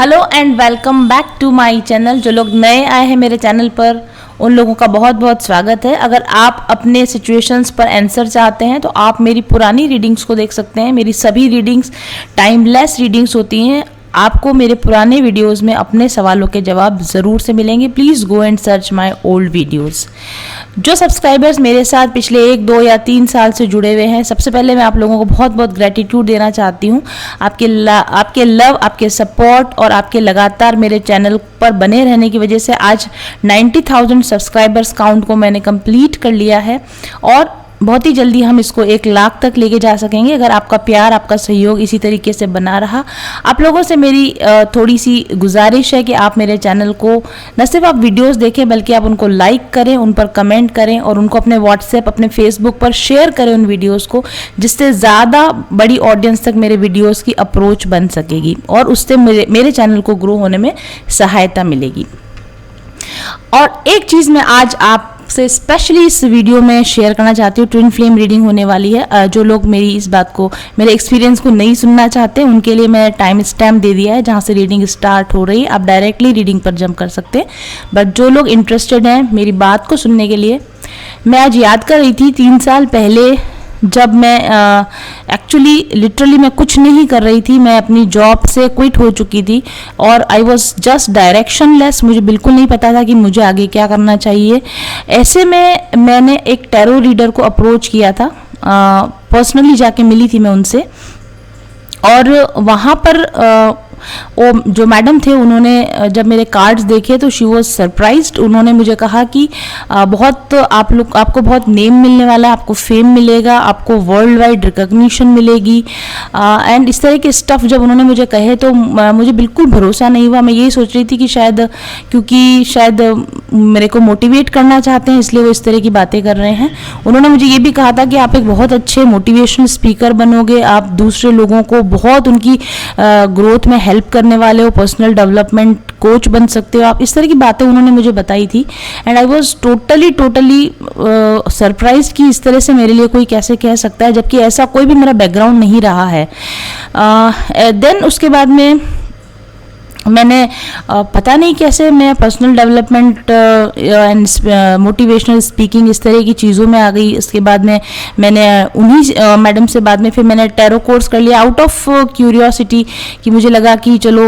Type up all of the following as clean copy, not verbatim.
Hello and welcome back to my channel. जो लोग नए आए हैं मेरे चैनल पर उन लोगों का बहुत बहुत स्वागत है। अगर आप अपने सिचुएशंस पर आंसर चाहते हैं तो आप मेरी पुरानी रीडिंग्स को देख सकते हैं। मेरी सभी रीडिंग्स टाइमलेस रीडिंग्स होती हैं। आपको मेरे पुराने वीडियोस में अपने सवालों के जवाब ज़रूर से मिलेंगे। Please go and search my old videos. जो सब्सक्राइबर्स मेरे साथ पिछले 1, 2 या 3 साल से जुड़े हुए हैं, सबसे पहले मैं आप लोगों को बहुत बहुत ग्रेटिट्यूड देना चाहती हूँ। आपके लव, आपके सपोर्ट और आपके लगातार मेरे चैनल पर बने रहने की वजह से आज 90,000 सब्सक्राइबर्स काउंट को मैंने कंप्लीट कर लिया है और बहुत ही जल्दी हम इसको 1 लाख तक लेके जा सकेंगे अगर आपका प्यार, आपका सहयोग इसी तरीके से बना रहा। आप लोगों से मेरी थोड़ी सी गुजारिश है कि आप मेरे चैनल को न सिर्फ आप वीडियोस देखें बल्कि आप उनको लाइक करें, उन पर कमेंट करें और उनको अपने व्हाट्सएप, अपने फेसबुक पर शेयर करें उन वीडियोस को, जिससे ज़्यादा बड़ी ऑडियंस तक मेरे वीडियोस की अप्रोच बन सकेगी और उससे मेरे चैनल को ग्रो होने में सहायता मिलेगी। और एक चीज़ मैं आज आप से स्पेशली इस वीडियो में शेयर करना चाहती हूँ। ट्विन फ्लेम रीडिंग होने वाली है। जो लोग मेरी इस बात को, मेरे एक्सपीरियंस को नहीं सुनना चाहते उनके लिए मैं टाइम स्टैम्प दे दिया है जहाँ से रीडिंग स्टार्ट हो रही है। आप डायरेक्टली रीडिंग पर जंप कर सकते हैं, बट जो लोग इंटरेस्टेड हैं मेरी बात को सुनने के लिए, मैं आज याद कर रही थी 3 साल पहले जब मैं एक्चुअली लिटरली मैं कुछ नहीं कर रही थी। मैं अपनी जॉब से क्विट हो चुकी थी और आई वॉज जस्ट डायरेक्शनलेस। मुझे बिल्कुल नहीं पता था कि मुझे आगे क्या करना चाहिए। ऐसे में मैंने एक टैरो रीडर को अप्रोच किया था। पर्सनली जाके मिली थी मैं उनसे और वहाँ पर वो जो मैडम थे उन्होंने जब मेरे कार्ड्स देखे तो शी वॉज सरप्राइज्ड। उन्होंने मुझे कहा कि बहुत आपको बहुत नेम मिलने वाला है, आपको फेम मिलेगा, आपको वर्ल्ड वाइड रिकॉग्निशन मिलेगी एंड इस तरह के स्टफ जब उन्होंने मुझे कहे तो मुझे बिल्कुल भरोसा नहीं हुआ। मैं यही सोच रही थी कि शायद मेरे को मोटिवेट करना चाहते हैं इसलिए वो इस तरह की बातें कर रहे हैं। उन्होंने मुझे ये भी कहा था कि आप एक बहुत अच्छे मोटिवेशनल स्पीकर बनोगे, आप दूसरे लोगों को बहुत उनकी ग्रोथ में हेल्प करने वाले हो, पर्सनल डेवलपमेंट कोच बन सकते हो आप। इस तरह की बातें उन्होंने मुझे बताई थी and I was totally surprise कि इस तरह से मेरे लिए कोई कैसे कह सकता है, जबकि ऐसा कोई भी मेरा बैकग्राउंड नहीं रहा है। देन उसके बाद में मैंने पता नहीं कैसे मैं personal development and motivational speaking इस तरह की चीज़ों में आ गई। इसके बाद में मैंने उन्हीं मैडम से बाद में फिर मैंने टैरो कोर्स कर लिया आउट ऑफ क्यूरियोसिटी कि मुझे लगा कि चलो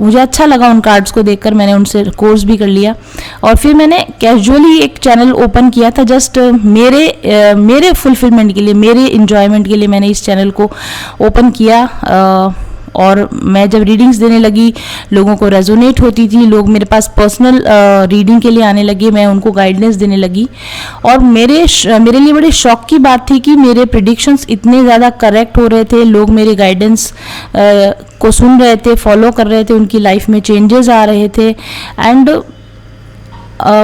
मुझे अच्छा लगा उन कार्ड्स को देखकर, मैंने उनसे कोर्स भी कर लिया और फिर मैंने कैजुअली एक चैनल ओपन किया था जस्ट मेरे फुलफिलमेंट के लिए, मेरे इन्जॉयमेंट के लिए मैंने इस चैनल को ओपन किया। और मैं जब रीडिंग्स देने लगी लोगों को रेजोनेट होती थी, लोग मेरे पास पर्सनल रीडिंग के लिए आने लगे, मैं उनको गाइडेंस देने लगी और मेरे लिए बड़े शौक की बात थी कि मेरे प्रेडिक्शंस इतने ज़्यादा करेक्ट हो रहे थे। लोग मेरे गाइडेंस को सुन रहे थे, फॉलो कर रहे थे, उनकी लाइफ में चेंजेस आ रहे थे एंड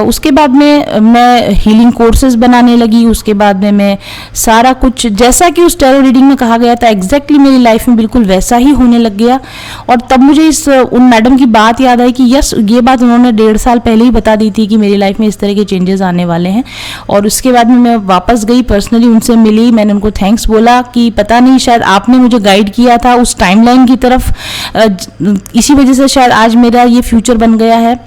उसके बाद में मैं हीलिंग कोर्सेज बनाने लगी। उसके बाद में मैं सारा कुछ जैसा कि उस टैरो रीडिंग में कहा गया था एग्जैक्टली मेरी लाइफ में बिल्कुल वैसा ही होने लग गया। और तब मुझे उन मैडम की बात याद आई कि यस, ये बात उन्होंने 1.5 साल पहले ही बता दी थी कि मेरी लाइफ में इस तरह के चेंजेस आने वाले हैं। और उसके बाद में मैं वापस गई, पर्सनली उनसे मिली, मैंने उनको थैंक्स बोला कि पता नहीं शायद आपने मुझे गाइड किया था उस टाइमलाइन की तरफ, इसी वजह से शायद आज मेरा ये फ्यूचर बन गया है।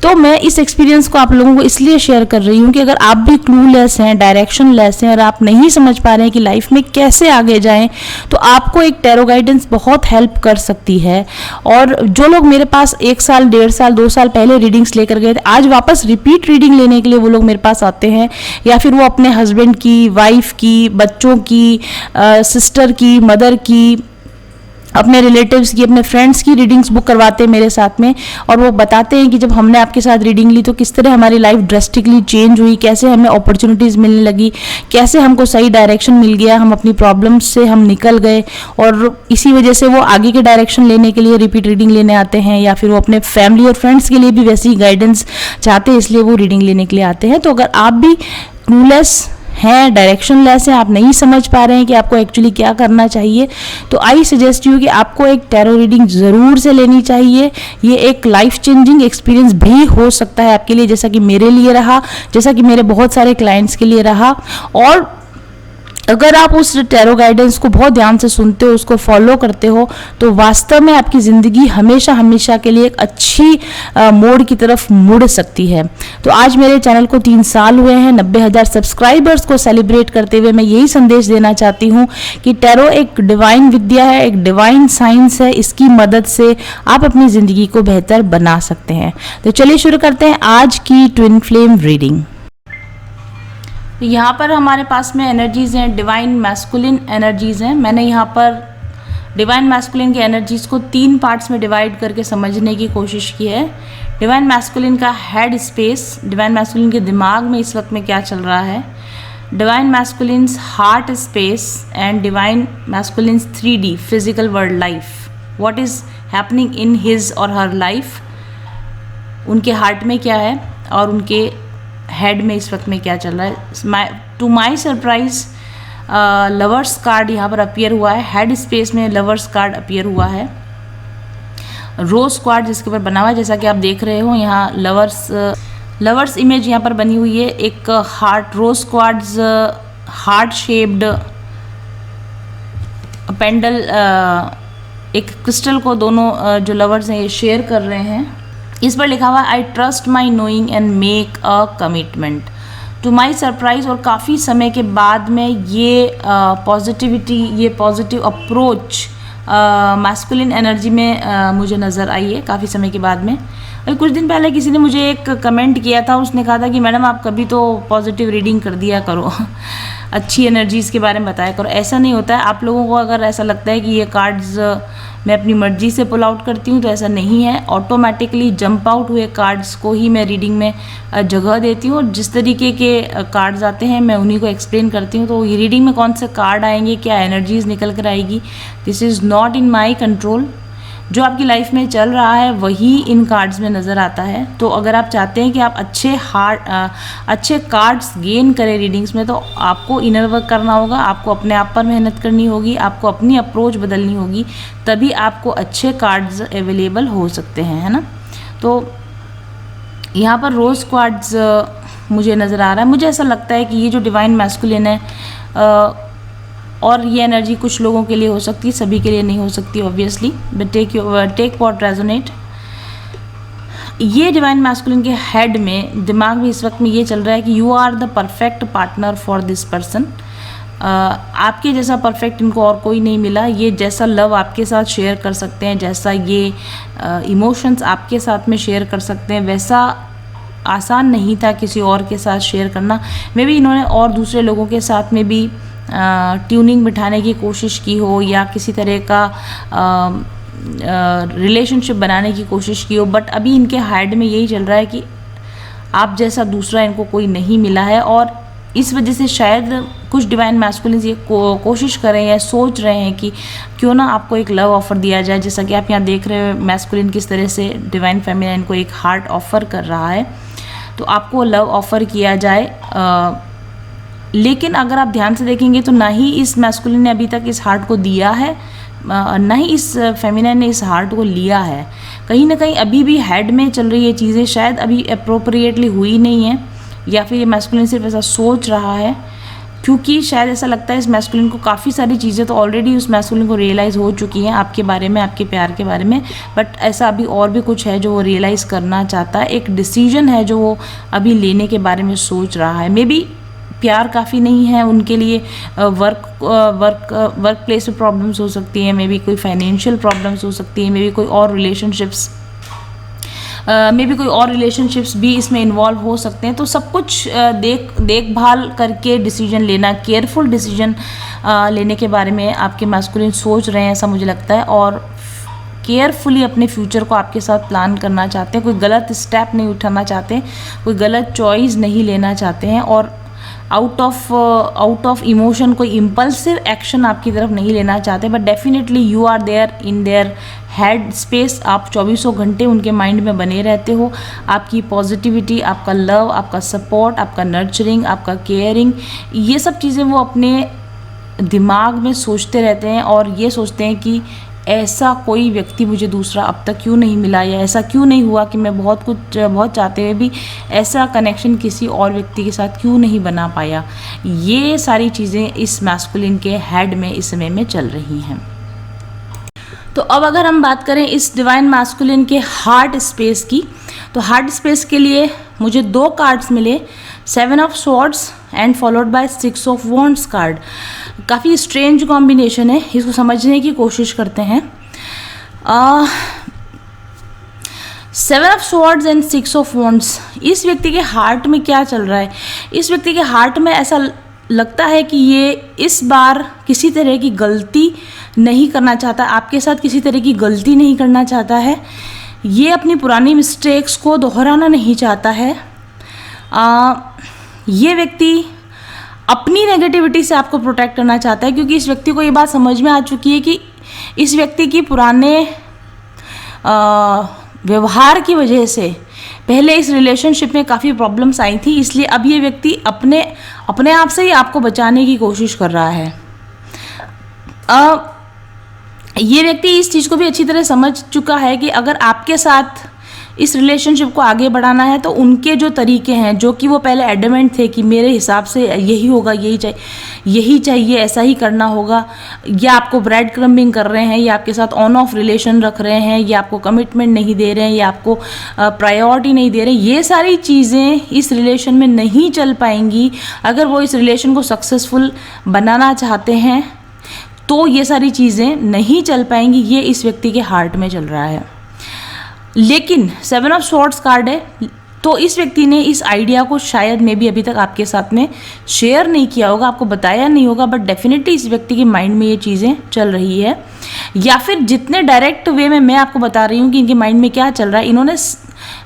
तो मैं इस एक्सपीरियंस को आप लोगों को इसलिए शेयर कर रही हूँ कि अगर आप भी क्लूलेस हैं, डायरेक्शनलेस हैं और आप नहीं समझ पा रहे हैं कि लाइफ में कैसे आगे जाएं, तो आपको एक टैरो गाइडेंस बहुत हेल्प कर सकती है। और जो लोग मेरे पास 1 साल, 1.5 साल, 2 साल पहले रीडिंग्स लेकर गए थे, आज वापस रिपीट रीडिंग लेने के लिए वो लोग मेरे पास आते हैं, या फिर वो अपने हस्बैंड की, वाइफ की, बच्चों की, सिस्टर की, मदर की, अपने रिलेटिव्स की, अपने फ्रेंड्स की रीडिंग्स बुक करवाते हैं मेरे साथ में और वो बताते हैं कि जब हमने आपके साथ रीडिंग ली तो किस तरह हमारी लाइफ ड्रेस्टिकली चेंज हुई, कैसे हमें अपॉर्चुनिटीज़ मिलने लगी, कैसे हमको सही डायरेक्शन मिल गया, हम अपनी प्रॉब्लम्स से हम निकल गए और इसी वजह से वो आगे के डायरेक्शन लेने के लिए रिपीट रीडिंग लेने आते हैं, या फिर वो अपने फैमिली और फ्रेंड्स के लिए भी वैसी गाइडेंस चाहते हैं इसलिए वो रीडिंग लेने के लिए आते हैं। तो अगर आप भी क्लूलेस हैं, डायरेक्शनलेस हैं, आप नहीं समझ पा रहे हैं कि आपको एक्चुअली क्या करना चाहिए, तो आई सजेस्ट यू कि आपको एक टैरो रीडिंग ज़रूर से लेनी चाहिए। ये एक लाइफ चेंजिंग एक्सपीरियंस भी हो सकता है आपके लिए, जैसा कि मेरे लिए रहा, जैसा कि मेरे बहुत सारे क्लाइंट्स के लिए रहा। और अगर आप उस टैरो गाइडेंस को बहुत ध्यान से सुनते हो, उसको फॉलो करते हो, तो वास्तव में आपकी ज़िंदगी हमेशा हमेशा के लिए एक अच्छी मोड़ की तरफ मुड़ सकती है। तो आज मेरे चैनल को 3 साल हुए हैं, 90,000 सब्सक्राइबर्स को सेलिब्रेट करते हुए मैं यही संदेश देना चाहती हूँ कि टैरो एक डिवाइन विद्या है, एक डिवाइन साइंस है। इसकी मदद से आप अपनी ज़िंदगी को बेहतर बना सकते हैं। तो चलिए शुरू करते हैं आज की ट्विन फ्लेम रीडिंग। यहाँ पर हमारे पास में एनर्जीज़ हैं, डिवाइन मैस्कुलिन एनर्जीज़ हैं। मैंने यहाँ पर डिवाइन मैस्कुलिन की एनर्जीज़ को 3 पार्ट्स में डिवाइड करके समझने की कोशिश की है। डिवाइन मैस्कुलिन का हेड स्पेस, डिवाइन मैस्कुलिन के दिमाग में इस वक्त में क्या चल रहा है, divine masculines heart space and divine masculines 3D physical world life, what is happening in his और हर लाइफ। उनके हार्ट में क्या है और उनके हेड में इस वक्त में क्या चल रहा है। To my surprise lovers card यहाँ पर अपीयर हुआ है। हेड स्पेस में लवर्स कार्ड अपीयर हुआ है, रोज कार्ड जिसके ऊपर बना हुआ है, जैसा कि आप देख रहे हो यहाँ लवर्स इमेज यहाँ पर बनी हुई है। एक हार्ट, रोज कार्ड्स हार्ट शेप्ड पेंडल, एक क्रिस्टल को दोनों जो लवर्स हैं ये शेयर कर रहे हैं। इस पर लिखा हुआ है I trust my knowing and make a commitment. To my surprise, और काफ़ी समय के बाद में ये पॉजिटिविटी, ये पॉजिटिव अप्रोच मैस्कुलिन एनर्जी में मुझे नज़र आई है काफ़ी समय के बाद में। और कुछ दिन पहले किसी ने मुझे एक कमेंट किया था, उसने कहा था कि मैडम आप कभी तो पॉजिटिव रीडिंग कर दिया करो अच्छी एनर्जीज़ के बारे में बताया करो। ऐसा नहीं होता है। आप लोगों को अगर ऐसा लगता है कि ये कार्ड्स मैं अपनी मर्जी से पुल आउट करती हूँ, तो ऐसा नहीं है। ऑटोमेटिकली जंप आउट हुए कार्ड्स को ही मैं रीडिंग में जगह देती हूँ, और जिस तरीके के कार्ड्स आते हैं मैं उन्हीं को एक्सप्लेन करती हूँ। तो ये रीडिंग में कौन से कार्ड आएंगे, क्या एनर्जीज़ निकल कर आएगी, this is not in my control. जो आपकी लाइफ में चल रहा है वही इन कार्ड्स में नज़र आता है। तो अगर आप चाहते हैं कि आप अच्छे कार्ड्स गेन करें रीडिंग्स में, तो आपको इनर वर्क करना होगा, आपको अपने आप पर मेहनत करनी होगी, आपको अपनी अप्रोच बदलनी होगी, तभी आपको अच्छे कार्ड्स अवेलेबल हो सकते हैं, है ना। तो यहाँ पर रोज़ कार्ड्स मुझे नज़र आ रहा है। मुझे ऐसा लगता है कि ये जो डिवाइन मैस्कुलिन है, और ये एनर्जी कुछ लोगों के लिए हो सकती है, सभी के लिए नहीं हो सकती obviously, but take what resonate. ये डिवाइन मैस्कुलिन के हेड में, दिमाग में इस वक्त में ये चल रहा है कि you are the perfect partner for this person. आपके जैसा परफेक्ट इनको और कोई नहीं मिला। ये जैसा लव आपके साथ शेयर कर सकते हैं, जैसा ये इमोशंस आपके साथ में शेयर कर सकते हैं, वैसा आसान नहीं था किसी और के साथ शेयर करना। मे बी इन्होंने और दूसरे लोगों के साथ में भी ट्यूनिंग बिठाने की कोशिश की हो, या किसी तरह का रिलेशनशिप बनाने की कोशिश की हो, बट अभी इनके हेड में यही चल रहा है कि आप जैसा दूसरा इनको कोई नहीं मिला है। और इस वजह से शायद कुछ डिवाइन मैस्कुलिन्स ये कोशिश कर रहे हैं या सोच रहे हैं कि क्यों ना आपको एक लव ऑफ़र दिया जाए। जैसा कि आप यहाँ देख रहे हो मैस्कुलिन किस तरह से डिवाइन फेमिनिन को एक हार्ट ऑफ़र कर रहा है, तो आपको लव ऑफ़र किया जाए। लेकिन अगर आप ध्यान से देखेंगे तो ना ही इस मैस्कुलिन ने अभी तक इस हार्ट को दिया है, ना ही इस फेमिनिन ने इस हार्ट को लिया है। कहीं ना कहीं अभी भी हेड में चल रही ये चीज़ें शायद अभी अप्रोप्रिएटली हुई नहीं है, या फिर ये मैस्कुलिन सिर्फ ऐसा सोच रहा है, क्योंकि शायद ऐसा लगता है इस मैस्कुलिन को काफ़ी सारी चीज़ें तो ऑलरेडी उस मैस्कुलिन को रियलाइज़ हो चुकी हैं आपके बारे में, आपके प्यार के बारे में, बट ऐसा अभी और भी कुछ है जो वो रियलाइज़ करना चाहता है। एक डिसीजन है जो वो अभी लेने के बारे में सोच रहा है। मे बी प्यार काफ़ी नहीं है उनके लिए, वर्क प्लेस में प्रॉब्लम्स हो सकती हैं, मे बी कोई फाइनेंशियल प्रॉब्लम्स हो सकती है, मे बी कोई और रिलेशनशिप्स भी इसमें इन्वॉल्व हो सकते हैं। तो सब कुछ देखभाल करके डिसीजन लेना, केयरफुल डिसीजन लेने के बारे में आपके मैस्कुलिन सोच रहे हैं, ऐसा मुझे लगता है। और केयरफुली अपने फ्यूचर को आपके साथ प्लान करना चाहते हैं, कोई गलत स्टेप नहीं उठाना चाहते, कोई गलत चॉइस नहीं लेना चाहते हैं, और आउट ऑफ इमोशन कोई इम्पल्सिव एक्शन आपकी तरफ नहीं लेना चाहते। But definitely you are there in their head space. आप 24 घंटे उनके माइंड में बने रहते हो। आपकी पॉजिटिविटी, आपका लव, आपका सपोर्ट, आपका नर्चरिंग, आपका केयरिंग, ये सब चीज़ें वो अपने दिमाग में सोचते रहते हैं, और ये सोचते हैं कि ऐसा कोई व्यक्ति मुझे दूसरा अब तक क्यों नहीं मिला, या ऐसा क्यों नहीं हुआ कि मैं बहुत चाहते हुए भी ऐसा कनेक्शन किसी और व्यक्ति के साथ क्यों नहीं बना पाया। ये सारी चीज़ें इस मैस्कुलिन के हेड में इस समय में चल रही हैं। तो अब अगर हम बात करें इस डिवाइन मैस्कुलिन के हार्ट स्पेस की, तो हार्ट स्पेस के लिए मुझे 2 कार्ड्स मिले, 7 of swords and followed by 6 of wands card. काफ़ी स्ट्रेंज कॉम्बिनेशन है, इसको समझने की कोशिश करते हैं। 7 of swords and 6 of wands, इस व्यक्ति के हार्ट में क्या चल रहा है? इस व्यक्ति के हार्ट में ऐसा लगता है कि ये इस बार किसी तरह की गलती नहीं करना चाहता, आपके साथ किसी तरह की गलती नहीं करना चाहता है, ये अपनी पुरानी मिस्टेक्स को दोहराना नहीं चाहता है। ये व्यक्ति अपनी नेगेटिविटी से आपको प्रोटेक्ट करना चाहता है, क्योंकि इस व्यक्ति को ये बात समझ में आ चुकी है कि इस व्यक्ति की पुराने व्यवहार की वजह से पहले इस रिलेशनशिप में काफ़ी प्रॉब्लम्स आई थी, इसलिए अब ये व्यक्ति अपने आप से ही आपको बचाने की कोशिश कर रहा है। ये व्यक्ति इस चीज़ को भी अच्छी तरह समझ चुका है कि अगर आपके साथ इस रिलेशनशिप को आगे बढ़ाना है तो उनके जो तरीके हैं, जो कि वो पहले एडमेंट थे कि मेरे हिसाब से यही होगा, यही चाहिए, ऐसा ही करना होगा, या आपको ब्रेड क्रम्बिंग कर रहे हैं, या आपके साथ ऑन ऑफ रिलेशन रख रहे हैं, या आपको कमिटमेंट नहीं दे रहे हैं, या आपको प्रायोरिटी नहीं दे रहे हैं, ये सारी चीज़ें इस रिलेशन में नहीं चल पाएंगी। अगर वो इस रिलेशन को सक्सेसफुल बनाना चाहते हैं तो ये सारी चीज़ें नहीं चल पाएंगी। ये इस व्यक्ति के हार्ट में चल रहा है। लेकिन 7 ऑफ स्वॉर्ड्स कार्ड है, तो इस व्यक्ति ने इस आइडिया को शायद में भी अभी तक आपके साथ में शेयर नहीं किया होगा, आपको बताया नहीं होगा, बट डेफिनेटली इस व्यक्ति के माइंड में ये चीज़ें चल रही है। या फिर जितने डायरेक्ट वे में मैं आपको बता रही हूँ कि इनके माइंड में क्या चल रहा है,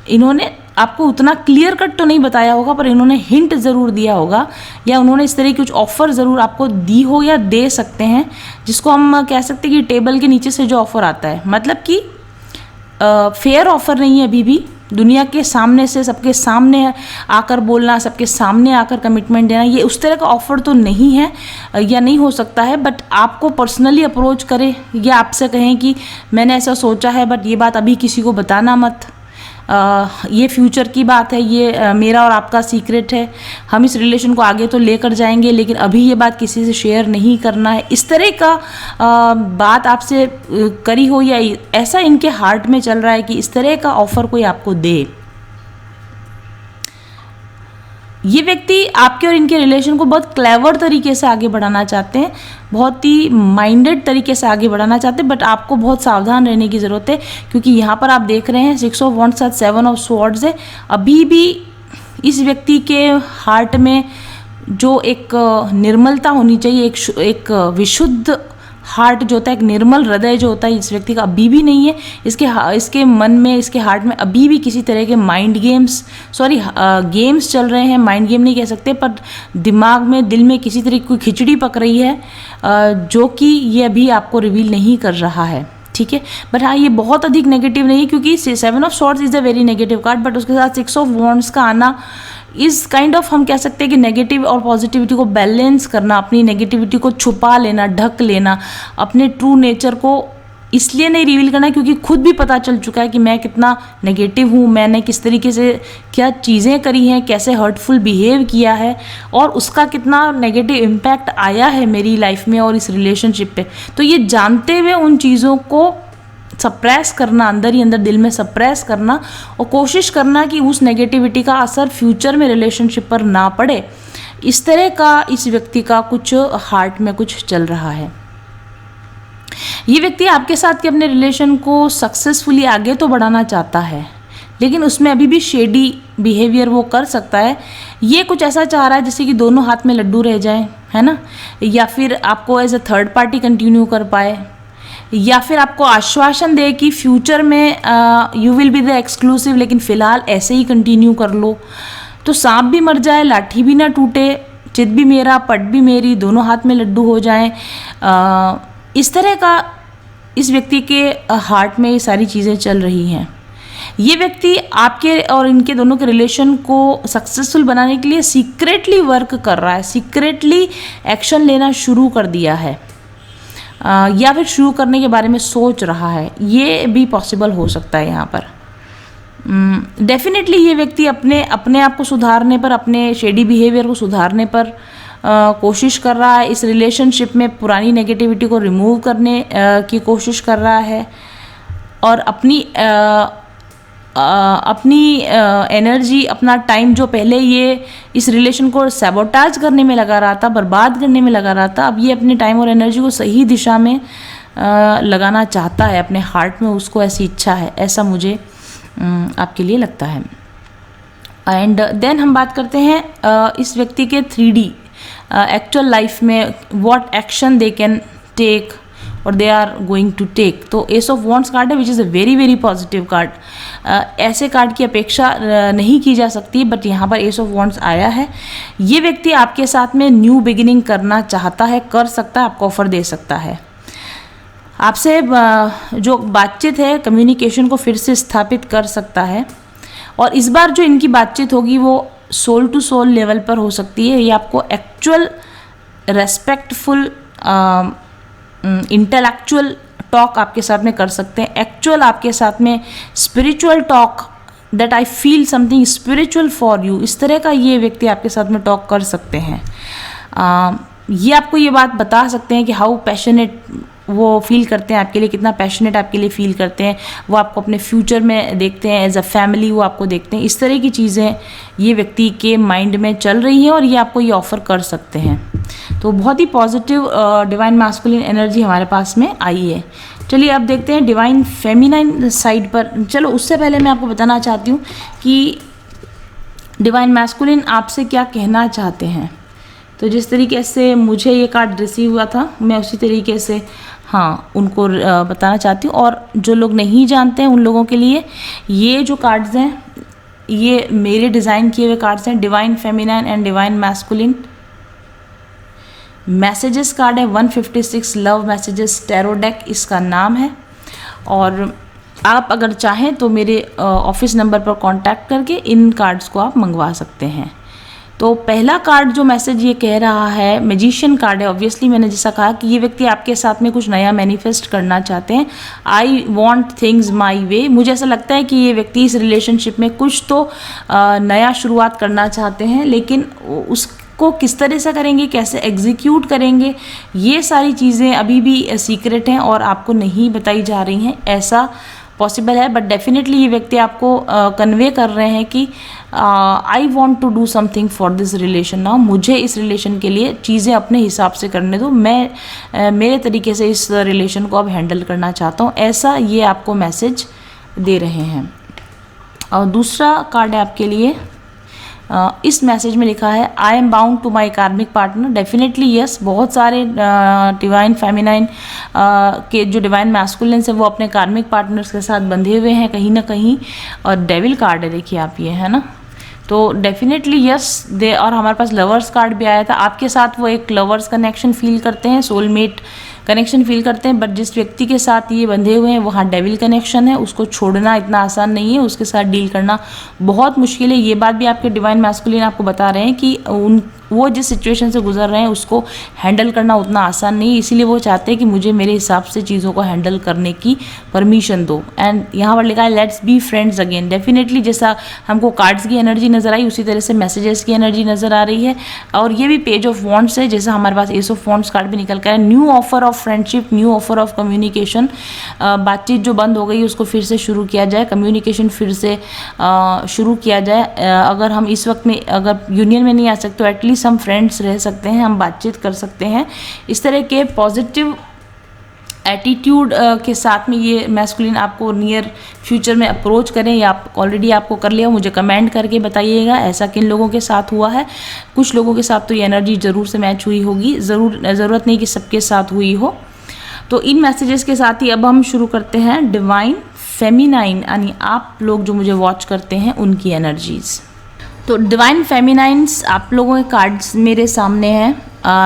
इन्होंने आपको उतना क्लियर कट तो नहीं बताया होगा, पर इन्होंने हिंट ज़रूर दिया होगा, या उन्होंने इस तरह की कुछ ऑफ़र ज़रूर आपको दी हो या दे सकते हैं, जिसको हम कह सकते हैं कि टेबल के नीचे से जो ऑफ़र आता है, मतलब कि फेयर ऑफ़र नहीं है अभी भी। दुनिया के सामने से सबके सामने आकर बोलना, सबके सामने आकर कमिटमेंट देना, ये उस तरह का ऑफ़र तो नहीं है या नहीं हो सकता है। बट आपको पर्सनली अप्रोच करे या आपसे कहें कि मैंने ऐसा सोचा है, बट ये बात अभी किसी को बताना मत, ये फ्यूचर की बात है, ये मेरा और आपका सीक्रेट है, हम इस रिलेशन को आगे तो लेकर जाएंगे, लेकिन अभी ये बात किसी से शेयर नहीं करना है, इस तरह का बात आपसे करी हो, या ऐसा इनके हार्ट में चल रहा है कि इस तरह का ऑफर कोई आपको दे। ये व्यक्ति आपके और इनके रिलेशन को बहुत क्लेवर तरीके से आगे बढ़ाना चाहते हैं, बहुत ही माइंडेड तरीके से आगे बढ़ाना चाहते हैं, बट आपको बहुत सावधान रहने की ज़रूरत है, क्योंकि यहाँ पर आप देख रहे हैं 6 ऑफ वॉन्ड्स साथ 7 ऑफ स्वॉर्ड्स है। अभी भी इस व्यक्ति के हार्ट में जो एक निर्मलता होनी चाहिए, एक विशुद्ध हार्ट जो होता है, एक निर्मल हृदय जो होता है, इस व्यक्ति का अभी भी नहीं है। इसके मन में, इसके हार्ट में अभी भी किसी तरह के माइंड गेम्स, गेम्स चल रहे हैं। माइंड गेम नहीं कह सकते, पर दिमाग में, दिल में किसी तरह की कोई खिचड़ी पक रही है, जो कि ये अभी आपको रिवील नहीं कर रहा है, ठीक है। बट हाँ, ये बहुत अधिक नेगेटिव नहीं है, क्योंकि 7 of swords is a very negative card, but उसके साथ 6 ऑफ वॉन्ड्स का आना इस काइंड ऑफ, हम कह सकते हैं कि नेगेटिव और पॉजिटिविटी को बैलेंस करना, अपनी नेगेटिविटी को छुपा लेना, ढक लेना, अपने ट्रू नेचर को इसलिए नहीं रिवील करना क्योंकि खुद भी पता चल चुका है कि मैं कितना नेगेटिव हूँ, मैंने किस तरीके से क्या चीज़ें करी हैं, कैसे हर्टफुल बिहेव किया है, और उसका कितना नेगेटिव इम्पैक्ट आया है मेरी लाइफ में और इस रिलेशनशिप पे। तो ये जानते हुए उन चीज़ों को सप्रेस करना, अंदर ही अंदर दिल में सप्रेस करना, और कोशिश करना कि उस नेगेटिविटी का असर फ्यूचर में रिलेशनशिप पर ना पड़े, इस तरह का इस व्यक्ति का कुछ हार्ट में कुछ चल रहा है। ये व्यक्ति आपके साथ के अपने रिलेशन को सक्सेसफुली आगे तो बढ़ाना चाहता है, लेकिन उसमें अभी भी शेडी बिहेवियर वो कर सकता है। ये कुछ ऐसा चाह रहा है जैसे कि दोनों हाथ में लड्डू रह जाएं, है ना, या फिर आपको as a third party continue कर पाए, या फिर आपको आश्वासन दे कि फ्यूचर में you will be the exclusive, लेकिन फ़िलहाल ऐसे ही कंटिन्यू कर लो। तो सांप भी मर जाए, लाठी भी ना टूटे, चित भी मेरा, पट भी मेरी, दोनों हाथ में लड्डू हो जाएं, इस तरह का इस व्यक्ति के हार्ट में ये सारी चीज़ें चल रही हैं। ये व्यक्ति आपके और इनके दोनों के रिलेशन को सक्सेसफुल बनाने के लिए सीक्रेटली वर्क कर रहा है, सीक्रेटली एक्शन लेना शुरू कर दिया है। या फिर शुरू करने के बारे में सोच रहा है, ये भी पॉसिबल हो सकता है यहाँ पर। डेफिनेटली ये व्यक्ति अपने आप को सुधारने पर, अपने शेडी बिहेवियर को सुधारने पर कोशिश कर रहा है। इस रिलेशनशिप में पुरानी नेगेटिविटी को रिमूव करने की कोशिश कर रहा है और अपनी एनर्जी, अपना टाइम जो पहले ये इस रिलेशन को सैबोटाज करने में लगा रहा था, बर्बाद करने में लगा रहा था, अब ये अपने टाइम और एनर्जी को सही दिशा में लगाना चाहता है। अपने हार्ट में उसको ऐसी इच्छा है, ऐसा मुझे आपके लिए लगता है। एंड देन हम बात करते हैं इस व्यक्ति के 3D एक्चुअल लाइफ में what action they can take और they are going to take. तो एस ऑफ वॉन्ड्स कार्ड है which is a very very positive card. ऐसे कार्ड की अपेक्षा नहीं की जा सकती, बट यहाँ पर एस ऑफ वॉन्ड्स आया है। ये व्यक्ति आपके साथ में न्यू बिगिनिंग करना चाहता है, कर सकता है, आपको ऑफर दे सकता है। आपसे जो बातचीत है, कम्युनिकेशन को फिर से स्थापित कर सकता है और इस बार जो इनकी बातचीत होगी वो सोल टू सोल लेवल पर हो सकती है। ये आपको एक्चुअल रेस्पेक्टफुल इंटेलेक्चुअल टॉक आपके साथ में कर सकते हैं। एक्चुअल आपके साथ में spiritual talk, that I feel something spiritual for you, इस तरह का ये व्यक्ति आपके साथ में टॉक कर सकते हैं। ये आपको ये बात बता सकते हैं कि हाउ पैशनेट वो फील करते हैं आपके लिए, कितना पैशनेट आपके लिए फील करते हैं। वो आपको अपने फ्यूचर में देखते हैं, एज अ फैमिली वो आपको देखते हैं। इस तरह की चीज़ें ये व्यक्ति के माइंड में चल रही हैं और ये आपको ये ऑफ़र कर सकते हैं। तो बहुत ही पॉजिटिव डिवाइन मैस्कुलिन एनर्जी हमारे पास में आई है। चलिए अब देखते हैं डिवाइन फेमिनाइन साइड पर। चलो उससे पहले मैं आपको बताना चाहती हूँ कि डिवाइन मैस्कुलिन आपसे क्या कहना चाहते हैं। तो जिस तरीके से मुझे ये कार्ड रिसीव हुआ था, मैं उसी तरीके से उनको बताना चाहती हूँ। और जो लोग नहीं जानते हैं उन लोगों के लिए ये जो कार्ड्स हैं, ये मेरे डिज़ाइन किए हुए कार्ड्स हैं। Divine feminine and divine masculine messages card है। 156 लव मैसेजेस टैरो डेक इसका नाम है। और आप अगर चाहें तो मेरे ऑफिस नंबर पर कांटेक्ट करके इन कार्ड्स को आप मंगवा सकते हैं। तो पहला कार्ड जो मैसेज ये कह रहा है, मैजिशियन कार्ड है। ऑब्वियसली मैंने जैसा कहा कि ये व्यक्ति आपके साथ में कुछ नया मैनिफेस्ट करना चाहते हैं। आई वॉन्ट थिंग्स माई वे। मुझे ऐसा लगता है कि ये व्यक्ति इस रिलेशनशिप में कुछ तो नया शुरुआत करना चाहते हैं, लेकिन उसको किस तरह से करेंगे, कैसे एग्जीक्यूट करेंगे, ये सारी चीज़ें अभी भी सीक्रेट हैं और आपको नहीं बताई जा रही हैं। ऐसा पॉसिबल है, बट डेफिनेटली ये व्यक्ति आपको कन्वे कर रहे हैं कि I want to do something for this relation now. मुझे इस रिलेशन के लिए चीज़ें अपने हिसाब से करने दो, मैं मेरे तरीके से इस रिलेशन को अब हैंडल करना चाहता हूँ, ऐसा ये आपको मैसेज दे रहे हैं। और दूसरा कार्ड है आपके लिए, इस मैसेज में लिखा है I am bound to my karmic partner. Definitely yes, बहुत सारे डिवाइन फेमिनाइन के जो डिवाइन मैस्कुलिन्स है वो अपने कार्मिक पार्टनर्स के साथ बंधे हुए हैं कहीं ना कहीं। और डेविल कार्ड है, देखिए आप, ये है ना। तो डेफिनेटली यस दे। और हमारे पास लवर्स कार्ड भी आया था। आपके साथ वो एक लवर्स कनेक्शन फील करते हैं, सोलमेट कनेक्शन फील करते हैं, बट जिस व्यक्ति के साथ ये बंधे हुए हैं वहाँ डेविल कनेक्शन है। उसको छोड़ना इतना आसान नहीं है, उसके साथ डील करना बहुत मुश्किल है। ये बात भी आपके डिवाइन मैस्कुलिन आपको बता रहे हैं कि वो जिस सिचुएशन से गुजर रहे हैं उसको हैंडल करना उतना आसान नहीं है। इसीलिए वो चाहते हैं कि मुझे मेरे हिसाब से चीज़ों को हैंडल करने की परमिशन दो। एंड यहाँ पर लिखा है let's be friends again. Definitely जैसा हमको कार्ड्स की एनर्जी नज़र आई उसी तरह से मैसेजेस की एनर्जी नज़र आ रही है। और ये भी पेज ऑफ वॉन्ड्स है, जैसा हमारे पास एस ऑफ वॉन्ड्स कार्ड भी निकल कर है। New offer of friendship, new offer of communication. बातचीत जो बंद हो गई उसको फिर से शुरू किया जाए, कम्युनिकेशन फिर से शुरू किया जाए। अगर हम इस वक्त में अगर यूनियन में नहीं आ सकते तो एटलीस्ट हम फ्रेंड्स रह सकते हैं, हम बातचीत कर सकते हैं। इस तरह के पॉजिटिव एटीट्यूड के साथ में ये मैस्कुलिन आपको नियर फ्यूचर में अप्रोच करें, या आप ऑलरेडी आपको कर लिया, मुझे कमेंट करके बताइएगा ऐसा किन लोगों के साथ हुआ है। कुछ लोगों के साथ तो ये एनर्जी ज़रूर से मैच हुई होगी, ज़रूरत नहीं कि सबके साथ हुई हो। तो इन मैसेजेस के साथ ही अब हम शुरू करते हैं डिवाइन फेमिनाइन, यानी आप लोग जो मुझे वॉच करते हैं उनकी एनर्जीज़। तो डिवाइन फेमिनाइंस आप लोगों के कार्ड्स मेरे सामने हैं।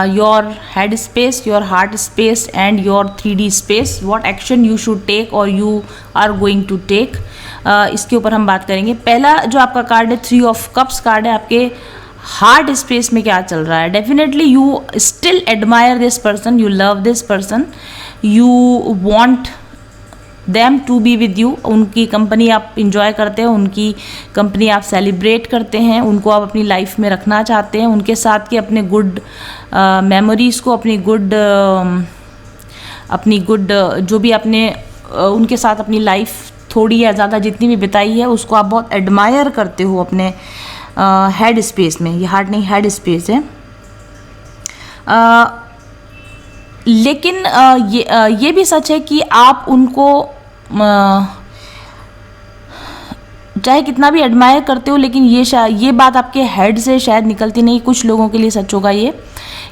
Your head space, your heart space and your 3D space. What action you should take और you are going to take, इसके ऊपर हम बात करेंगे। पहला जो आपका कार्ड है 3 ऑफ कप्स कार्ड है, आपके हार्ट स्पेस में क्या चल रहा है। Definitely you still admire this person, you love this person, you want them to be with you. उनकी कंपनी आप इंजॉय करते हो, उनकी कंपनी आप सेलिब्रेट करते हैं, उनको आप अपनी लाइफ में रखना चाहते हैं, उनके साथ के अपने गुड मेमोरीज़ को, अपनी गुड जो भी आपने उनके साथ अपनी लाइफ थोड़ी या ज़्यादा जितनी भी बिताई है उसको आप बहुत एडमायर करते हो अपने हेड स्पेस में। ये हार्ट नहीं, हेड स्पेस है। लेकिन ये भी सच है कि आप उनको चाहे कितना भी एडमायर करते हो, लेकिन ये बात आपके हेड से शायद निकलती नहीं। कुछ लोगों के लिए सच होगा ये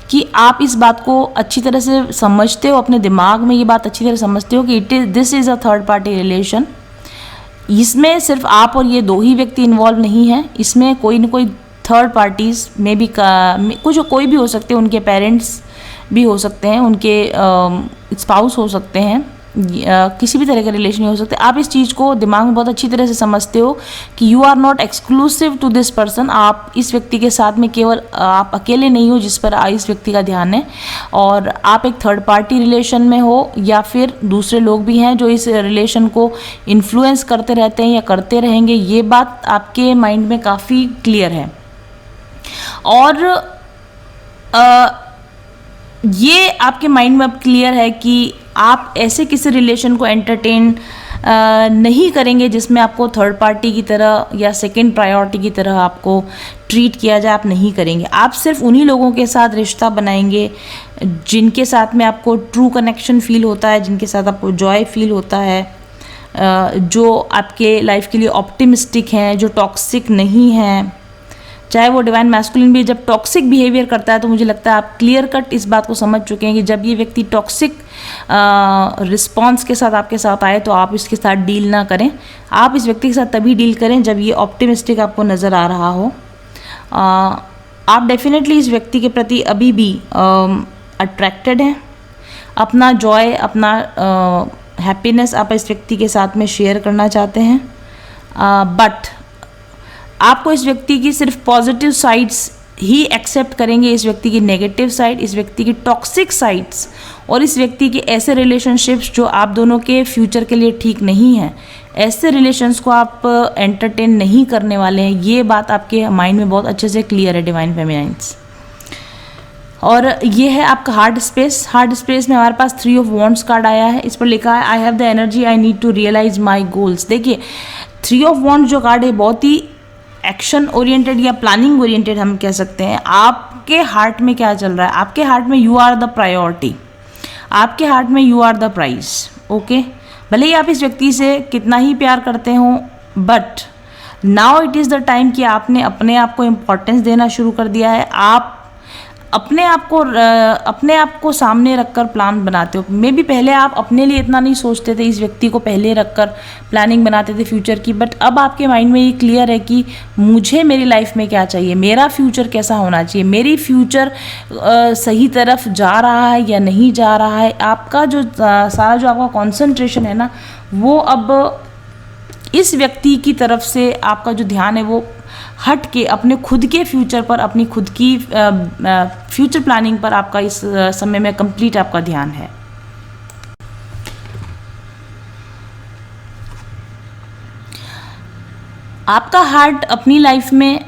कि आप इस बात को अच्छी तरह से समझते हो, अपने दिमाग में ये बात अच्छी तरह समझते हो कि this is a third party relation. इसमें सिर्फ आप और ये दो ही व्यक्ति इन्वॉल्व नहीं हैं, इसमें कोई न कोई थर्ड पार्टीज में भी कुछ कोई भी हो सकते हैं, उनके पेरेंट्स भी हो सकते हैं, उनके स्पाउस हो सकते हैं, किसी भी तरह का रिलेशन हो सकते हैं। आप इस चीज़ को दिमाग में बहुत अच्छी तरह से समझते हो कि you are not exclusive to this person. आप इस व्यक्ति के साथ में केवल आप अकेले नहीं हो जिस पर इस व्यक्ति का ध्यान है, और आप एक थर्ड पार्टी रिलेशन में हो या फिर दूसरे लोग भी हैं जो इस रिलेशन को इन्फ्लुएंस करते रहते हैं या करते रहेंगे। ये बात आपके माइंड में काफ़ी क्लियर है। और ये आपके माइंड में अब क्लियर है कि आप ऐसे किसी रिलेशन को एंटरटेन नहीं करेंगे जिसमें आपको थर्ड पार्टी की तरह या सेकंड प्रायोरिटी की तरह आपको ट्रीट किया जाए। आप नहीं करेंगे। आप सिर्फ उन्हीं लोगों के साथ रिश्ता बनाएंगे जिनके साथ में आपको ट्रू कनेक्शन फील होता है, जिनके साथ आपको जॉय फील होता है, जो आपके लाइफ के लिए ऑप्टिमिस्टिक हैं, जो टॉक्सिक नहीं हैं। चाहे वो डिवाइन मैस्कुलिन भी जब टॉक्सिक बिहेवियर करता है तो मुझे लगता है आप क्लियर कट इस बात को समझ चुके हैं कि जब ये व्यक्ति टॉक्सिक रिस्पॉन्स के साथ आपके साथ आए तो आप इसके साथ डील ना करें। आप इस व्यक्ति के साथ तभी डील करें जब ये ऑप्टिमिस्टिक आपको नज़र आ रहा हो। आप डेफिनेटली इस व्यक्ति के प्रति अभी भी अट्रैक्टेड हैं। अपना जॉय, अपना हैप्पीनेस आप इस व्यक्ति के साथ में शेयर करना चाहते हैं, बट आपको इस व्यक्ति की सिर्फ पॉजिटिव साइड्स ही एक्सेप्ट करेंगे। इस व्यक्ति की नेगेटिव साइड, इस व्यक्ति की टॉक्सिक साइड्स और इस व्यक्ति के ऐसे रिलेशनशिप्स जो आप दोनों के फ्यूचर के लिए ठीक नहीं हैं, ऐसे रिलेशंस को आप एंटरटेन नहीं करने वाले हैं। ये बात आपके माइंड में बहुत अच्छे से क्लियर है डिवाइन फेमिनाइन्स। और ये है आपका हार्ट स्पेस। हार्ट स्पेस में हमारे पास 3 ऑफ वॉन्ड्स कार्ड आया है। इस पर लिखा है I have the energy I need to realise my goals. देखिए 3 ऑफ वॉन्ड्स जो कार्ड है बहुत ही एक्शन ओरिएंटेड या प्लानिंग ओरिएंटेड हम कह सकते हैं। आपके हार्ट में क्या चल रहा है? आपके हार्ट में यू आर द प्रायोरिटी, आपके हार्ट में you are the prize. Okay, भले ही आप इस व्यक्ति से कितना ही प्यार करते हो, but now it is the time कि आपने अपने आप को इम्पोर्टेंस देना शुरू कर दिया है। आप अपने आप को सामने रखकर प्लान बनाते हो। मे बी पहले आप अपने लिए इतना नहीं सोचते थे, इस व्यक्ति को पहले रखकर प्लानिंग बनाते थे फ्यूचर की, बट अब आपके माइंड में ये क्लियर है कि मुझे मेरी लाइफ में क्या चाहिए, मेरा फ्यूचर कैसा होना चाहिए, मेरी फ्यूचर सही तरफ जा रहा है या नहीं जा रहा है। आपका जो सारा जो आपका कॉन्सेंट्रेशन है ना, वो अब इस व्यक्ति की तरफ से आपका जो ध्यान है वो हट के अपने खुद के फ्यूचर पर, अपनी खुद की फ्यूचर प्लानिंग पर आपका इस समय में कंप्लीट आपका ध्यान है। आपका हार्ट अपनी लाइफ में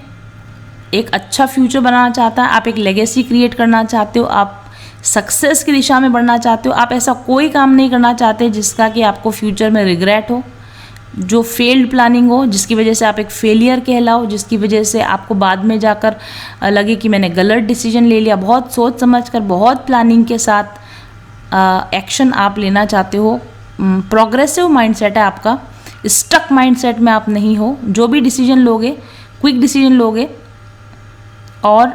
एक अच्छा फ्यूचर बनाना चाहता है। आप एक लेगेसी क्रिएट करना चाहते हो, आप सक्सेस की दिशा में बढ़ना चाहते हो। आप ऐसा कोई काम नहीं करना चाहते जिसका कि आपको फ्यूचर में रिग्रेट हो, जो फेल्ड प्लानिंग हो, जिसकी वजह से आप एक फेलियर कहलाओ, जिसकी वजह से आपको बाद में जाकर लगे कि मैंने गलत डिसीजन ले लिया। बहुत सोच समझकर, बहुत प्लानिंग के साथ एक्शन आप लेना चाहते हो। प्रोग्रेसिव माइंडसेट है आपका, स्टक माइंडसेट में आप नहीं हो। जो भी डिसीजन लोगे, क्विक डिसीजन लोगे और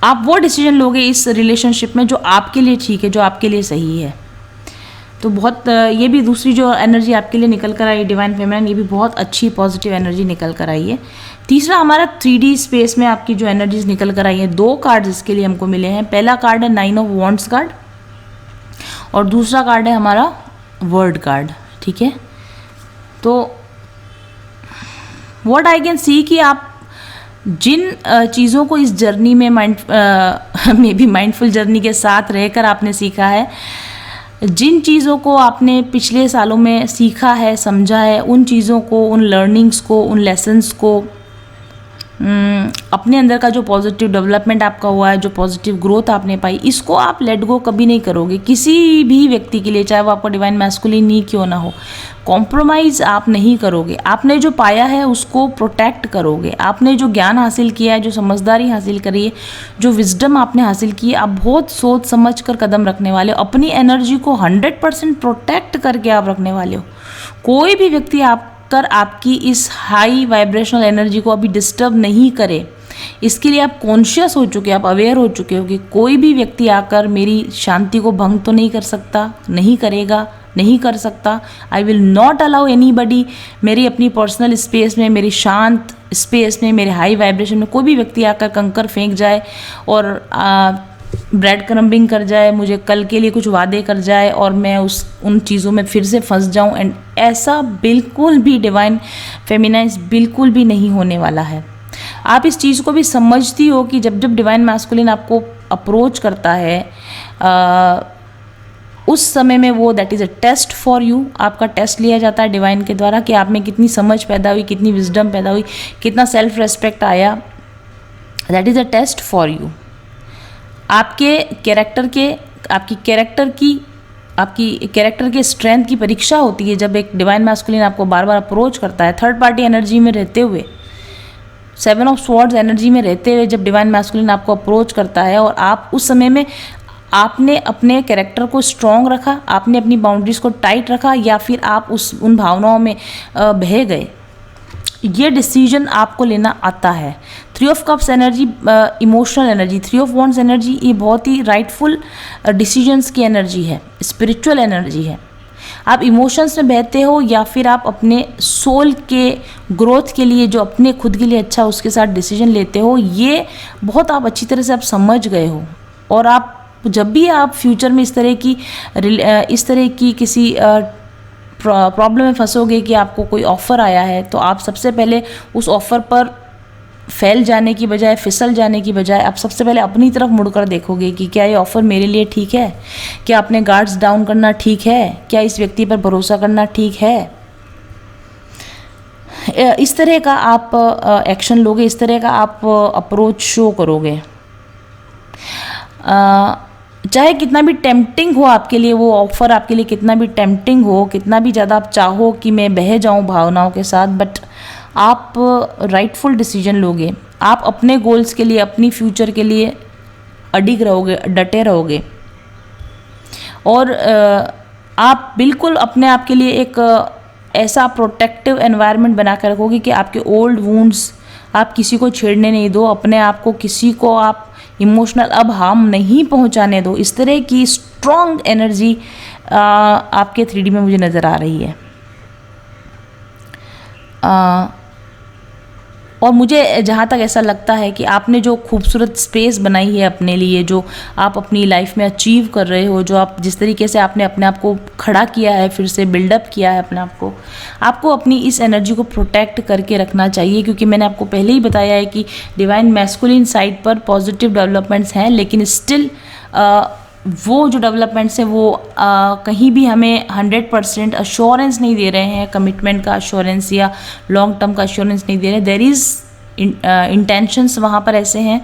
आप वो डिसीजन लोगे इस रिलेशनशिप में जो आपके लिए ठीक है, जो आपके लिए सही है। तो बहुत ये भी दूसरी जो एनर्जी आपके लिए निकल कर आई डिवाइन फेमिनाइन, ये भी बहुत अच्छी पॉजिटिव एनर्जी निकल कर आई है। तीसरा हमारा 3D स्पेस में आपकी जो एनर्जीज निकल कर आई है, 2 कार्ड इसके लिए हमको मिले हैं। पहला कार्ड है 9 ऑफ वॉन्ड्स कार्ड और दूसरा कार्ड है हमारा वर्ड कार्ड। ठीक है, तो व्हाट आई कैन सी कि आप जिन चीज़ों को इस जर्नी में माइंडफुल जर्नी के साथ रहकर आपने सीखा है, जिन चीज़ों को आपने पिछले सालों में सीखा है, समझा है, उन चीज़ों को, उन लर्निंग्स को, उन लेसन्स को, अपने अंदर का जो पॉजिटिव डेवलपमेंट आपका हुआ है, जो पॉजिटिव ग्रोथ आपने पाई, इसको आप लेट गो कभी नहीं करोगे किसी भी व्यक्ति के लिए, चाहे वो आपका डिवाइन मैस्कुलिन ही क्यों ना हो। कॉम्प्रोमाइज़ आप नहीं करोगे। आपने जो पाया है उसको प्रोटेक्ट करोगे। आपने जो ज्ञान हासिल किया है, जो समझदारी हासिल करी है, जो विजडम आपने हासिल की है, आप बहुत सोच समझ कर कदम रखने वाले हो। अपनी एनर्जी को 100% प्रोटेक्ट करके आप रखने वाले हो। कोई भी व्यक्ति आपकी इस हाई वाइब्रेशनल एनर्जी को अभी डिस्टर्ब नहीं करे, इसके लिए आप कॉन्शियस हो चुके, आप अवेयर हो चुके हो कि कोई भी व्यक्ति आकर मेरी शांति को भंग तो नहीं कर सकता, नहीं करेगा, नहीं कर सकता। I will not allow anybody मेरी अपनी पर्सनल स्पेस में, मेरी शांत स्पेस में, मेरे हाई वाइब्रेशन में कोई भी व्यक्ति आकर कंकर फेंक जाए और ब्रेड क्रम्बिंग कर जाए, मुझे कल के लिए कुछ वादे कर जाए और मैं उन चीज़ों में फिर से फंस जाऊं। एंड ऐसा बिल्कुल भी डिवाइन फेमिनाइज बिल्कुल भी नहीं होने वाला है। आप इस चीज़ को भी समझती हो कि जब जब डिवाइन मैस्कुलिन आपको अप्रोच करता है, उस समय में वो that is a test for you. आपका टेस्ट लिया जाता है डिवाइन के द्वारा कि आप में कितनी समझ पैदा हुई, कितनी विजडम पैदा हुई, कितना सेल्फ रेस्पेक्ट आया। That is a test for you. आपकी कैरेक्टर के स्ट्रेंथ की परीक्षा होती है जब एक डिवाइन मैस्कुलिन आपको बार बार अप्रोच करता है। थर्ड पार्टी एनर्जी में रहते हुए, 7 ऑफ स्वॉर्ड्स एनर्जी में रहते हुए जब डिवाइन मैस्कुलिन आपको अप्रोच करता है और आप उस समय में आपने अपने कैरेक्टर को स्ट्रॉन्ग रखा, आपने अपनी बाउंड्रीज को टाइट रखा, या फिर आप उन भावनाओं में बह गए, ये डिसीजन आपको लेना आता है। 3 of cups energy emotional energy, 3 of wands energy, ये बहुत ही राइटफुल डिसीजंस की एनर्जी है, स्पिरिचुअल एनर्जी है। आप इमोशंस में बहते हो या फिर आप अपने सोल के ग्रोथ के लिए, जो अपने खुद के लिए अच्छा उसके साथ डिसीजन लेते हो, ये बहुत आप अच्छी तरह से आप समझ गए हो। और आप जब भी आप फ्यूचर में इस तरह की किसी प्रॉब्लम में फंसोगे कि आपको कोई ऑफ़र आया है, तो आप सबसे पहले उस ऑफ़र पर फैल जाने की बजाय, फिसल जाने की बजाय, आप सबसे पहले अपनी तरफ मुड़कर देखोगे कि क्या ये ऑफ़र मेरे लिए ठीक है, क्या अपने गार्ड्स डाउन करना ठीक है, क्या इस व्यक्ति पर भरोसा करना ठीक है। इस तरह का आप एक्शन लोगे, इस तरह का आप अप्रोच शो करोगे। चाहे कितना भी टेम्पटिंग हो आपके लिए वो ऑफ़र, आपके लिए कितना भी टेम्पटिंग हो, कितना भी ज़्यादा आप चाहो कि मैं बह जाऊं भावनाओं के साथ, बट आप राइटफुल डिसीजन लोगे। आप अपने गोल्स के लिए, अपनी फ्यूचर के लिए अडिग रहोगे, डटे रहोगे, और आप बिल्कुल अपने आप के लिए एक ऐसा प्रोटेक्टिव एनवायरनमेंट बना कर रखोगे कि आपके ओल्ड वुंड्स आप किसी को छेड़ने नहीं दो, अपने आप को किसी को आप इमोशनल अब हार्म नहीं पहुंचाने दो। इस तरह की स्ट्रॉन्ग एनर्जी आपके 3D में मुझे नज़र आ रही है। और मुझे जहाँ तक ऐसा लगता है कि आपने जो खूबसूरत स्पेस बनाई है अपने लिए, जो आप अपनी लाइफ में अचीव कर रहे हो, जो आप जिस तरीके से आपने अपने आप को खड़ा किया है, फिर से बिल्डअप किया है अपने आप को, आपको अपनी इस एनर्जी को प्रोटेक्ट करके रखना चाहिए। क्योंकि मैंने आपको पहले ही बताया है कि डिवाइन मैस्कुलिन साइड पर पॉजिटिव डेवलपमेंट्स हैं, लेकिन स्टिल वो जो डेवलपमेंट्स हैं वो कहीं भी हमें 100% अश्योरेंस नहीं दे रहे हैं, कमिटमेंट का अश्योरेंस या लॉन्ग टर्म का अश्योरेंस नहीं दे रहे। देयर इज़ इंटेंशंस वहाँ पर ऐसे हैं,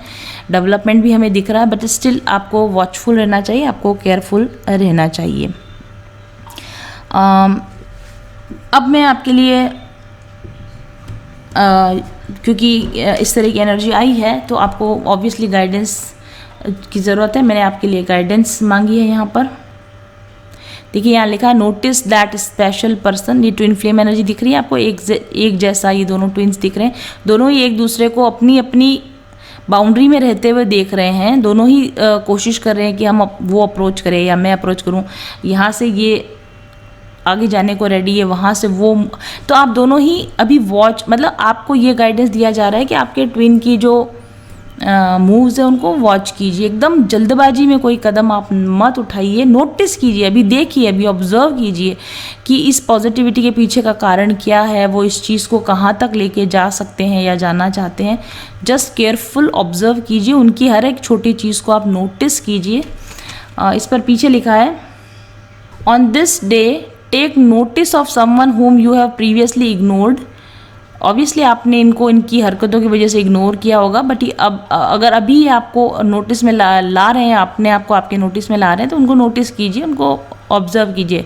डेवलपमेंट भी हमें दिख रहा है, बट स्टिल आपको वॉचफुल रहना चाहिए, आपको केयरफुल रहना चाहिए। अब मैं आपके लिए क्योंकि इस तरह की एनर्जी आई है तो आपको ऑब्वियसली गाइडेंस की ज़रूरत है। मैंने आपके लिए गाइडेंस मांगी है। यहाँ पर देखिए, यहाँ लिखा है नोटिस दैट स्पेशल पर्सन। ये ट्विन फ्लेम एनर्जी दिख रही है आपको, एक जैसा ये दोनों ट्विन्स दिख रहे हैं। दोनों ही एक दूसरे को अपनी अपनी बाउंड्री में रहते हुए देख रहे हैं। दोनों ही कोशिश कर रहे हैं कि हम वो अप्रोच करें या मैं अप्रोच करूँ। यहाँ से ये आगे जाने को रेडी है, वहाँ से वो, तो आप दोनों ही अभी मतलब आपको ये गाइडेंस दिया जा रहा है कि आपके ट्विन की जो मूव्स है उनको वॉच कीजिए। एकदम जल्दबाजी में कोई कदम आप मत उठाइए, नोटिस कीजिए, अभी देखिए, अभी ऑब्जर्व कीजिए कि इस पॉजिटिविटी के पीछे का कारण क्या है, वो इस चीज़ को कहाँ तक लेके जा सकते हैं या जाना चाहते हैं। जस्ट केयरफुल ऑब्जर्व कीजिए, उनकी हर एक छोटी चीज़ को आप नोटिस कीजिए। इस पर पीछे लिखा है, on this day take notice of someone whom you have previously ignored. Obviously आपने इनको इनकी हरकतों की वजह से इग्नोर किया होगा, बट अब अगर अभी आपको नोटिस में ला रहे हैं, अपने आप को आपके नोटिस में ला रहे हैं, तो उनको नोटिस कीजिए, उनको ऑब्जर्व कीजिए।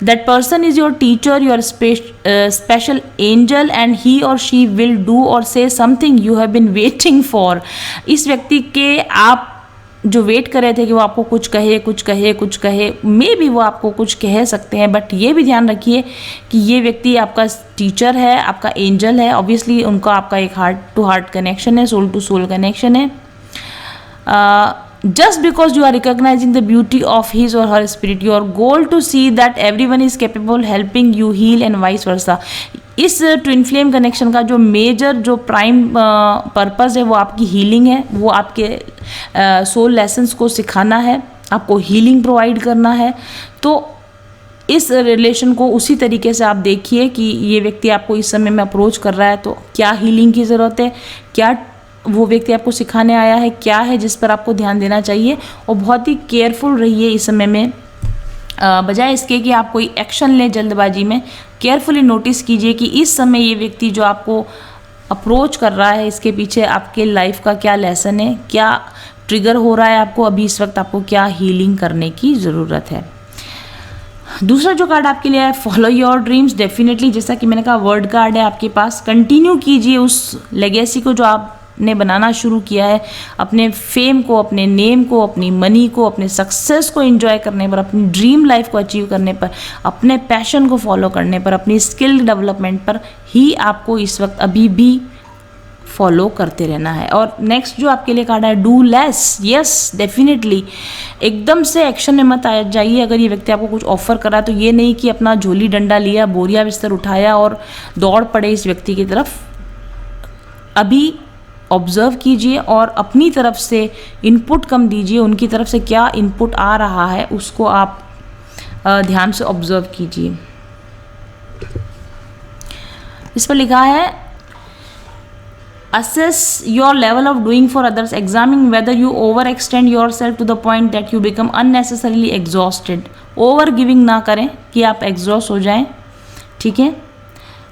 That person is your teacher, your special angel, and he or she will do or say something you have been waiting for. इस व्यक्ति के आप जो वेट कर रहे थे कि वो आपको कुछ कहे, मे भी वो आपको कुछ कह सकते हैं, बट ये भी ध्यान रखिए कि ये व्यक्ति आपका टीचर है, आपका एंजल है। ऑब्वियसली उनका आपका एक हार्ट टू हार्ट कनेक्शन है, सोल टू सोल कनेक्शन है। just because you are recognizing the beauty of his or her spirit, your goal to see that everyone is capable helping you heal and vice versa। इस twin flame connection का जो major जो prime purpose है वो आपकी healing है, वो आपके सोल लेसन्स को सिखाना है, आपको हीलिंग प्रोवाइड करना है। तो इस रिलेशन को उसी तरीके से आप देखिए कि ये व्यक्ति आपको इस समय में अप्रोच कर रहा है, तो क्या हीलिंग की ज़रूरत है, क्या वो व्यक्ति आपको सिखाने आया है, क्या है जिस पर आपको ध्यान देना चाहिए। और बहुत ही केयरफुल रहिए इस समय में, बजाय इसके कि आप कोई एक्शन लें जल्दबाजी में। केयरफुली नोटिस कीजिए कि इस समय ये व्यक्ति जो आपको अप्रोच कर रहा है, इसके पीछे आपके लाइफ का क्या लेसन है, क्या ट्रिगर हो रहा है आपको अभी इस वक्त, आपको क्या हीलिंग करने की ज़रूरत है। दूसरा जो कार्ड आपके लिए है, फॉलो योर ड्रीम्स। डेफिनेटली जैसा कि मैंने कहा, वर्ड कार्ड है आपके पास। कंटिन्यू कीजिए उस लेगेसी को जो आपने बनाना शुरू किया है, अपने फेम को, अपने नेम को, अपनी मनी को, अपने सक्सेस को एंजॉय करने पर, अपनी ड्रीम लाइफ को अचीव करने पर, अपने पैशन को फॉलो करने पर, अपनी स्किल डेवलपमेंट पर ही आपको इस वक्त अभी भी फॉलो करते रहना है। और नेक्स्ट जो आपके लिए कार्ड है, डू लेस। यस, डेफिनेटली एकदम से एक्शन में मत आ जाइए। अगर ये व्यक्ति आपको कुछ ऑफर करा तो ये नहीं कि अपना झोली डंडा लिया, बोरिया बिस्तर उठाया और दौड़ पड़े इस व्यक्ति की तरफ। अभी ऑब्जर्व कीजिए और अपनी तरफ से इनपुट कम दीजिए, उनकी तरफ से क्या इनपुट आ रहा है उसको आप ध्यान से ऑब्जर्व कीजिए। इस पर लिखा है, assess your level of doing for others, examine whether you overextend yourself to the point that you become unnecessarily exhausted। Over giving ना करें कि आप एग्जॉस्ट हो जाएं, ठीक है।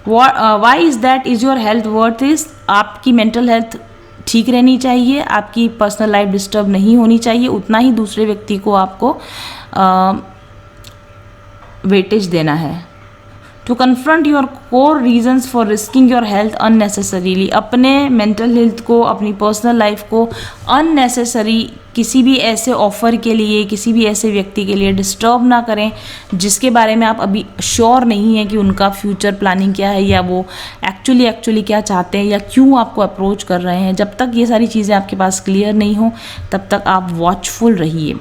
Why is that, is your health worth is, आपकी mental health ठीक रहनी चाहिए, आपकी पर्सनल लाइफ डिस्टर्ब नहीं होनी चाहिए, उतना ही दूसरे व्यक्ति को आपको वेटेज देना है। To confront your core reasons for risking your health unnecessarily. अपने मेंटल हेल्थ को, अपनी पर्सनल लाइफ को अननेसेसरी किसी भी ऐसे ऑफ़र के लिए, किसी भी ऐसे व्यक्ति के लिए डिस्टर्ब ना करें जिसके बारे में आप अभी श्योर नहीं है कि उनका फ्यूचर प्लानिंग क्या है, या वो एक्चुअली क्या चाहते हैं, या क्यों आपको अप्रोच कर रहे हैं। जब तक ये सारी चीज़ें आपके पास क्लियर नहीं हो तब तक आप वॉचफुल रहिए।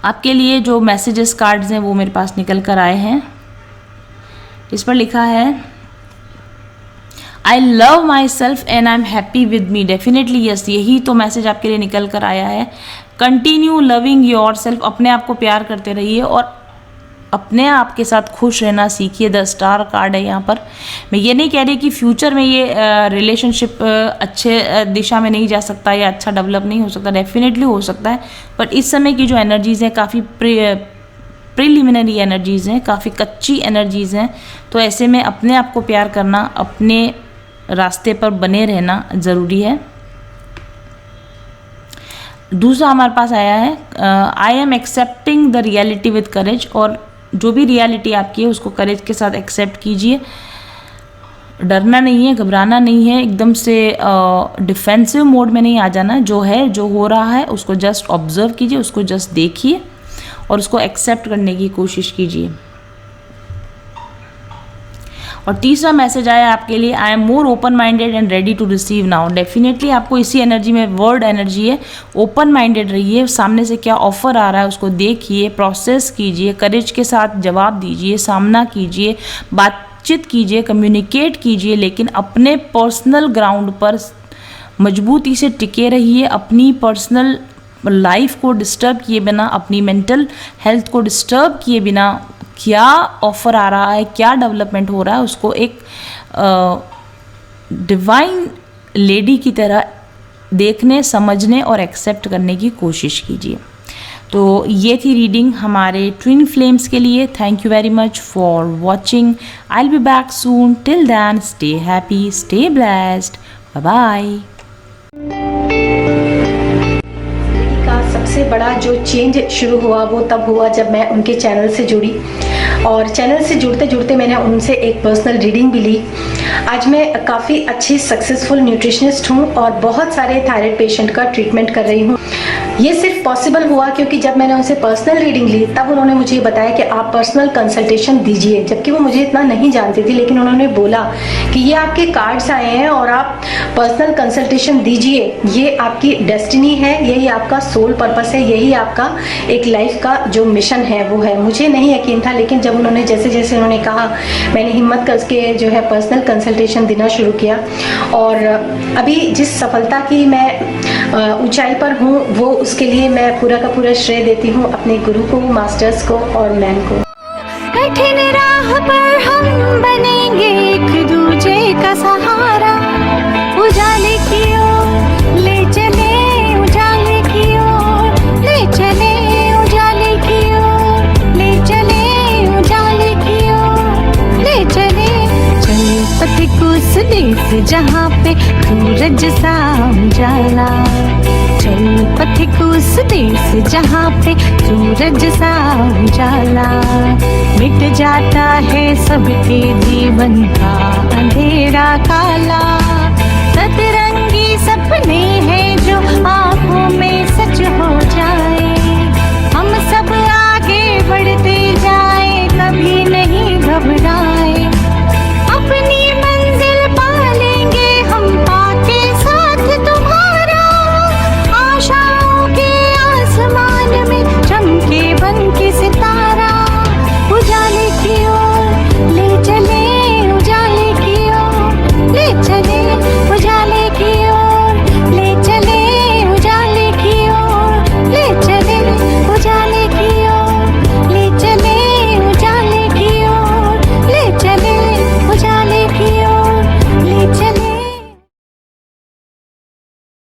आपके लिए जो मैसेजेस कार्ड्स हैं वो मेरे पास निकल कर आए हैं। इस पर लिखा है, I love my self and I am happy with me. Definitely yes, यही तो मैसेज आपके लिए निकल कर आया है। कंटिन्यू लविंग योर सेल्फ, अपने आप को प्यार करते रहिए और अपने आप के साथ खुश रहना सीखिए। द स्टार कार्ड है यहाँ पर। मैं ये नहीं कह रही कि फ्यूचर में ये रिलेशनशिप अच्छे दिशा में नहीं जा सकता या अच्छा डेवलप नहीं हो सकता, डेफिनेटली हो सकता है, बट इस समय की जो एनर्जीज़ हैं काफ़ी प्रिलिमिनरी एनर्जीज़ हैं, काफ़ी कच्ची एनर्जीज़ हैं। तो ऐसे में अपने आप को प्यार करना, अपने रास्ते पर बने रहना ज़रूरी है। दूसरा हमारे पास आया है, I am accepting the reality with courage. और जो भी रियलिटी आपकी है उसको करेज के साथ एक्सेप्ट कीजिए। डरना नहीं है, घबराना नहीं है, एकदम से डिफेंसिव मोड में नहीं आ जाना। जो है, जो हो रहा है उसको जस्ट ऑब्जर्व कीजिए, उसको जस्ट देखिए और उसको एक्सेप्ट करने की कोशिश कीजिए। और तीसरा मैसेज आया आपके लिए, I am more open minded and ready to receive now. Definitely आपको इसी एनर्जी में, वर्ड एनर्जी है, ओपन माइंडेड रहिए। सामने से क्या ऑफर आ रहा है उसको देखिए, प्रोसेस कीजिए, करेज के साथ जवाब दीजिए, सामना कीजिए, बातचीत कीजिए, कम्युनिकेट कीजिए, लेकिन अपने पर्सनल ग्राउंड पर मजबूती से टिके रहिए, अपनी पर्सनल लाइफ को डिस्टर्ब किए बिना, अपनी मेंटल हेल्थ को डिस्टर्ब किए बिना क्या ऑफ़र आ रहा है, क्या डेवलपमेंट हो रहा है, उसको एक डिवाइन लेडी की तरह देखने, समझने और एक्सेप्ट करने की कोशिश कीजिए। तो ये थी रीडिंग हमारे ट्विन फ्लेम्स के लिए। Thank you very much for watching. I will be back soon. Till then stay happy, stay blessed, bye bye. सबसे बड़ा जो चेंज शुरू हुआ वो तब हुआ जब मैं उनके चैनल से जुड़ी, और चैनल से जुड़ते जुड़ते मैंने उनसे एक पर्सनल रीडिंग भी ली। आज मैं काफ़ी अच्छी सक्सेसफुल न्यूट्रिशनिस्ट हूँ और बहुत सारे थायराइड पेशेंट का ट्रीटमेंट कर रही हूँ। ये सिर्फ पॉसिबल हुआ क्योंकि जब मैंने उनसे पर्सनल रीडिंग ली तब उन्होंने मुझे बताया कि आप पर्सनल कंसल्टेशन दीजिए, जबकि वो मुझे इतना नहीं जानती थी, लेकिन उन्होंने बोला कि ये आपके कार्ड्स आए हैं और आप पर्सनल कंसल्टेशन दीजिए, ये आपकी डेस्टिनी है, यही आपका सोल पर्पस है, यही आपका एक लाइफ का जो मिशन है वो है। मुझे नहीं यकीन था, लेकिन जब उन्होंने जैसे जैसे उन्होंने कहा मैंने हिम्मत करके जो है पर्सनल कंसल्टेशन देना शुरू किया, और अभी जिस सफलता की मैं ऊंचाई पर हूँ वो उसके लिए मैं पूरा का पूरा श्रेय देती हूँ अपने गुरु को, मास्टर्स को और मैम को। कठिन राह पर हम बनेंगे एक दूजे का सहारा, उजाले की ओर ले चले, उजाले की ओर ले चले, उजाले की ओर ले चले, उजाले की ओर ले चले। चले पथिक उस देश जहाँ पे सूरज सा उजाला, चल पथिक उस देश जहाँ पे सूरज सा उजाला, मिट जाता है सबके जीवन का अंधेरा काला, सतरंगी सपने हैं जो